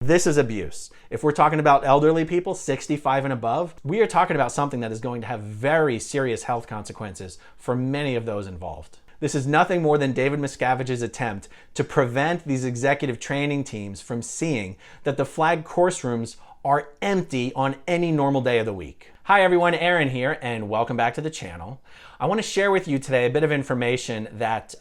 This is abuse. If we're talking about elderly people, 65 and above, we are talking about something that is going to have very serious health consequences for many of those involved. This is nothing more than David Miscavige's attempt to prevent these executive training teams from seeing that the flag course rooms are empty on any normal day of the week. Hi everyone, Aaron here, and welcome back to the channel. I want to share with you today a bit of information that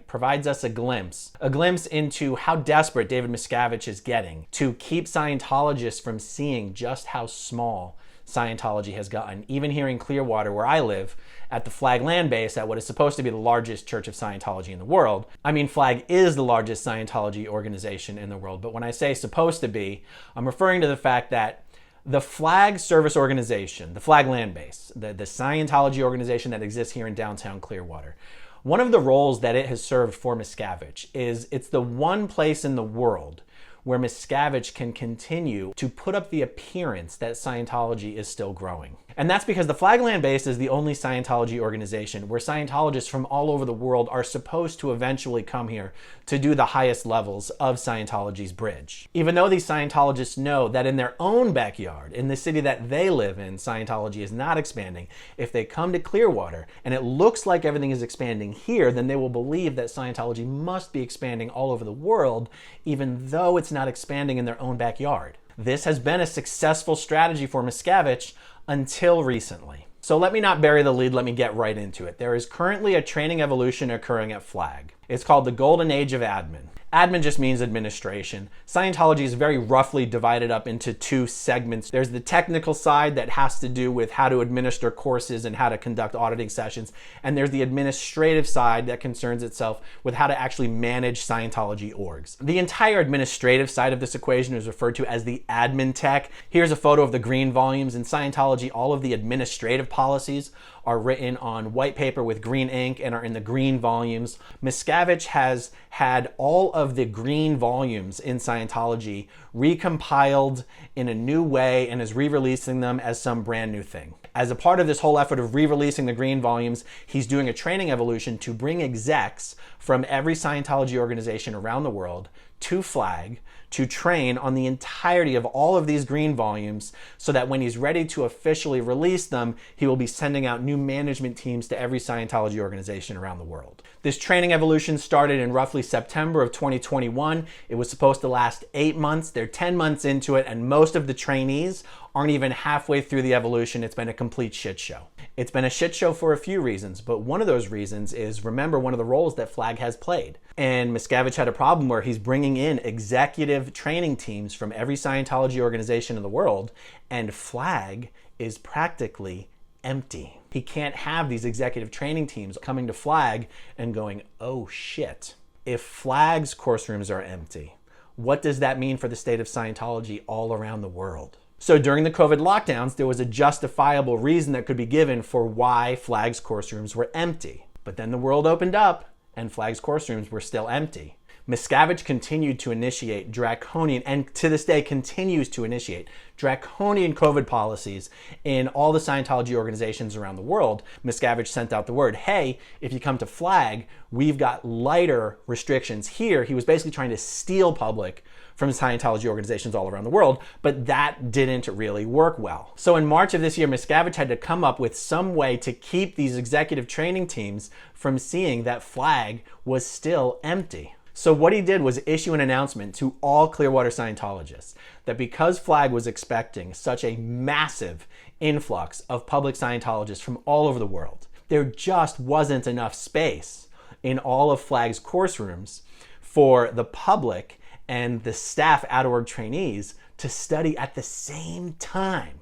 provides us a glimpse into how desperate David Miscavige is getting to keep Scientologists from seeing just how small Scientology has gotten. Even here in Clearwater, where I live, at the Flag land base, at what is supposed to be the largest church of Scientology in the world. I mean, Flag is the largest Scientology organization in the world, but when I say supposed to be, I'm referring to the fact that the Flag service organization, the Flag land base, the Scientology organization that exists here in downtown Clearwater, one of the roles that it has served for Miscavige is it's the one place in the world where Miscavige can continue to put up the appearance that Scientology is still growing. And that's because the Flag land base is the only Scientology organization where Scientologists from all over the world are supposed to eventually come here to do the highest levels of Scientology's bridge. Even though these Scientologists know that in their own backyard, in the city that they live in, Scientology is not expanding, if they come to Clearwater and it looks like everything is expanding here, then they will believe that Scientology must be expanding all over the world, even though it's not expanding in their own backyard. This has been a successful strategy for Miscavige until recently. So let me not bury the lead, let me get right into it. There is currently a training evolution occurring at Flag. It's called the Golden Age of Admin. Admin just means administration. Scientology is very roughly divided up into two segments. There's the technical side that has to do with how to administer courses and how to conduct auditing sessions. And there's the administrative side that concerns itself with how to actually manage Scientology orgs. The entire administrative side of this equation is referred to as the admin tech. Here's a photo of the green volumes. In Scientology, all of the administrative policies are written on white paper with green ink and are in the green volumes. Miscavige has had all of the green volumes in Scientology recompiled in a new way and is re-releasing them as some brand new thing. As a part of this whole effort of re-releasing the green volumes, he's doing a training evolution to bring execs from every Scientology organization around the world to Flag to train on the entirety of all of these green volumes so that when he's ready to officially release them, he will be sending out new management teams to every Scientology organization around the world. This training evolution started in roughly September of 2021. It was supposed to last 8 months. They're 10 months into it, and most of the trainees aren't even halfway through the evolution. It's been a complete shit show. It's been a shit show for a few reasons, but one of those reasons is, remember, one of the roles that Flag has played. And Miscavige had a problem where he's bringing in executive training teams from every Scientology organization in the world, and Flag is practically empty. He can't have these executive training teams coming to Flag and going, oh shit, if Flag's course rooms are empty, what does that mean for the state of Scientology all around the world? So during the COVID lockdowns, there was a justifiable reason that could be given for why Flag's course rooms were empty. But then the world opened up and Flag's course rooms were still empty. Miscavige continued to initiate draconian, and to this day continues to initiate, draconian COVID policies in all the Scientology organizations around the world. Miscavige sent out the word, hey, if you come to Flag, we've got lighter restrictions here. He was basically trying to steal public from Scientology organizations all around the world, but that didn't really work well. So in March of this year, Miscavige had to come up with some way to keep these executive training teams from seeing that Flag was still empty. So what he did was issue an announcement to all Clearwater Scientologists that because Flag was expecting such a massive influx of public Scientologists from all over the world, there just wasn't enough space in all of Flag's course rooms for the public and the staff out-of-org trainees to study at the same time.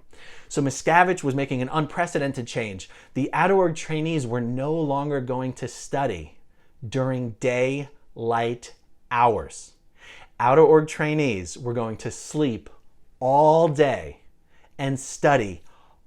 So Miscavige was making an unprecedented change. The out-of-org trainees were no longer going to study during daylight hours. Out-of-org trainees were going to sleep all day and study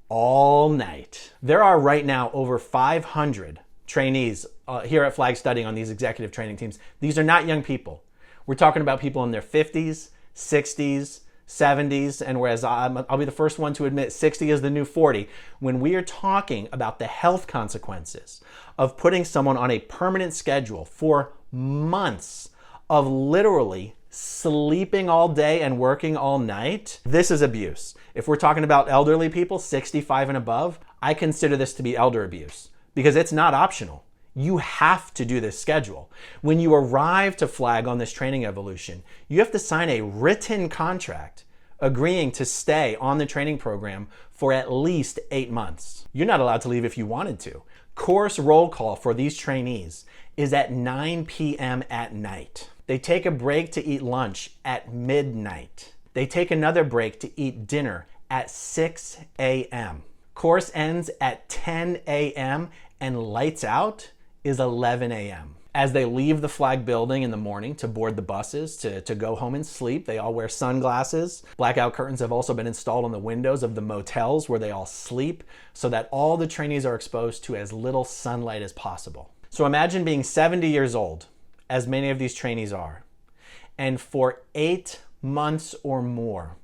all night. There are right now over 500 trainees here at Flag studying on these executive training teams. These are not young people. We're talking about people in their 50s, 60s, 70s, and whereas I'll be the first one to admit 60 is the new 40, when we are talking about the health consequences of putting someone on a permanent schedule for months of literally sleeping all day and working all night, this is abuse. If we're talking about elderly people, 65 and above, I consider this to be elder abuse because it's not optional. You have to do this schedule. When you arrive to Flag on this training evolution, you have to sign a written contract agreeing to stay on the training program for at least 8 months. You're not allowed to leave if you wanted to. Course roll call for these trainees is at 9 p.m. at night. They take a break to eat lunch at midnight. They take another break to eat dinner at 6 a.m. Course ends at 10 a.m. and lights out is 11 a.m. As they leave the Flag building in the morning to board the buses to go home and sleep, they all wear sunglasses. Blackout curtains have also been installed on the windows of the motels where they all sleep so that all the trainees are exposed to as little sunlight as possible. So imagine being 70 years old, as many of these trainees are, and for 8 months or more,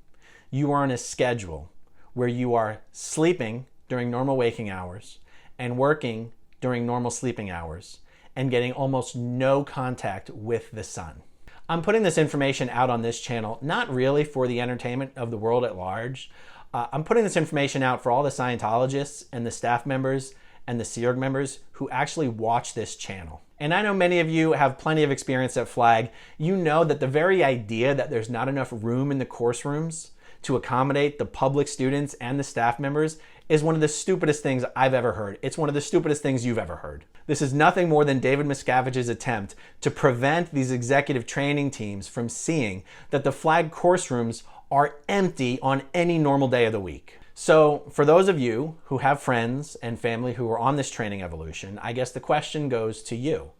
you are on a schedule where you are sleeping during normal waking hours and working during normal sleeping hours and getting almost no contact with the sun. I'm putting this information out on this channel, not really for the entertainment of the world at large. I'm putting this information out for all the Scientologists and the staff members and the Sea Org members who actually watch this channel. And I know many of you have plenty of experience at Flag. You know that the very idea that there's not enough room in the course rooms to accommodate the public students and the staff members is one of the stupidest things I've ever heard. It's one of the stupidest things you've ever heard. This is nothing more than David Miscavige's attempt to prevent these executive training teams from seeing that the Flag course rooms are empty on any normal day of the week. So for those of you who have friends and family who are on this training evolution, I guess the question goes to you.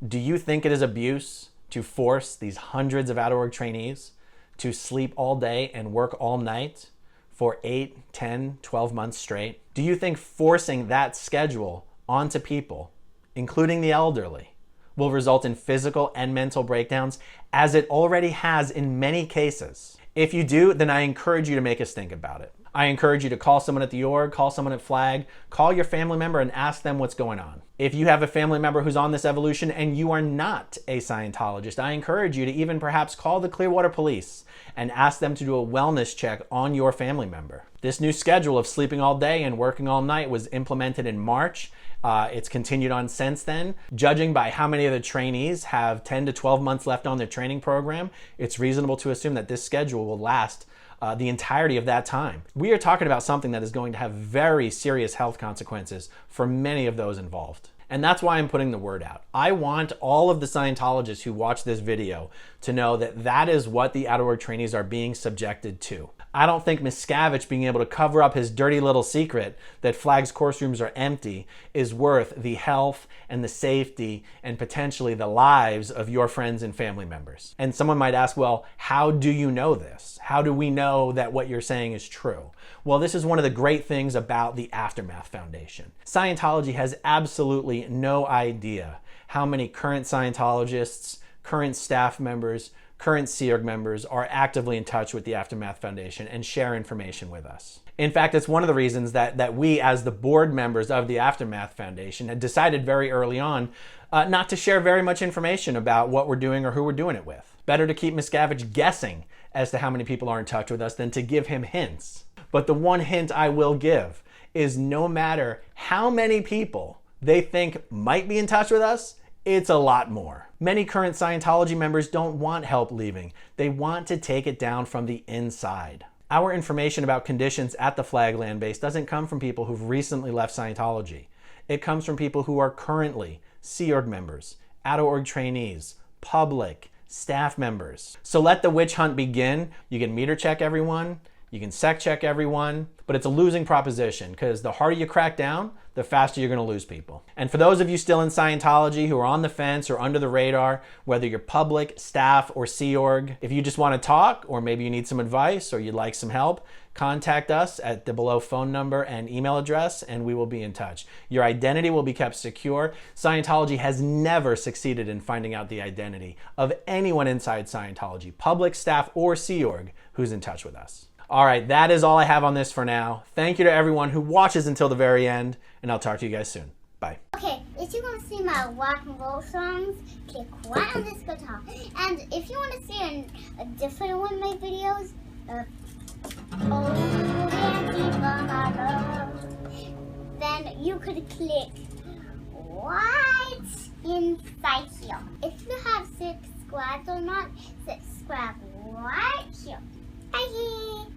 Do you think it is abuse to force these hundreds of out-of-work trainees to sleep all day and work all night for 8, 10, 12 months straight? Do you think forcing that schedule onto people, including the elderly, will result in physical and mental breakdowns, as it already has in many cases? If you do, then I encourage you to make us think about it. I encourage you to call someone at the org, call someone at Flag, call your family member and ask them what's going on. If you have a family member who's on this evolution and you are not a Scientologist, I encourage you to even perhaps call the Clearwater police and ask them to do a wellness check on your family member. This new schedule of sleeping all day and working all night was implemented in March. It's continued on since then. Judging by how many of the trainees have 10 to 12 months left on their training program, it's reasonable to assume that this schedule will last the entirety of that time. We are talking about something that is going to have very serious health consequences for many of those involved. And that's why I'm putting the word out. I want all of the Scientologists who watch this video to know that that is what the out-of-work trainees are being subjected to. I don't think Miscavige being able to cover up his dirty little secret that Flag's course rooms are empty is worth the health and the safety and potentially the lives of your friends and family members. And someone might ask, well, how do you know this? How do we know that what you're saying is true? Well, this is one of the great things about the Aftermath Foundation. Scientology has absolutely no idea how many current Scientologists, current staff members, current Sea Org members are actively in touch with the Aftermath Foundation and share information with us. In fact, it's one of the reasons that we, as the board members of the Aftermath Foundation, had decided very early on not to share very much information about what we're doing or who we're doing it with. Better to keep Miscavige guessing as to how many people are in touch with us than to give him hints. But the one hint I will give is no matter how many people they think might be in touch with us, it's a lot more. Many current Scientology members don't want help leaving. They want to take it down from the inside. Our information about conditions at the Flag land base doesn't come from people who've recently left Scientology. It comes from people who are currently Sea Org members, out-of-org trainees, public, staff members. So let the witch hunt begin. You can meter check everyone, you can sec check everyone, but it's a losing proposition because the harder you crack down, the faster you're going to lose people. And for those of you still in Scientology who are on the fence or under the radar, whether you're public, staff, or Sea Org, if you just want to talk, or maybe you need some advice or you'd like some help, contact us at the below phone number and email address, and we will be in touch. Your identity will be kept secure. Scientology has never succeeded in finding out the identity of anyone inside Scientology, public, staff, or Sea Org, who's in touch with us. All right, that is all I have on this for now. Thank you to everyone who watches until the very end, and I'll talk to you guys soon. Bye. Okay, if you want to see my rock and roll songs, click right on this guitar. And if you want to see a different one of my videos, Oh, Auntie Mama Love, then you could click right inside here. If you have subscribed or not, subscribe right here. Bye.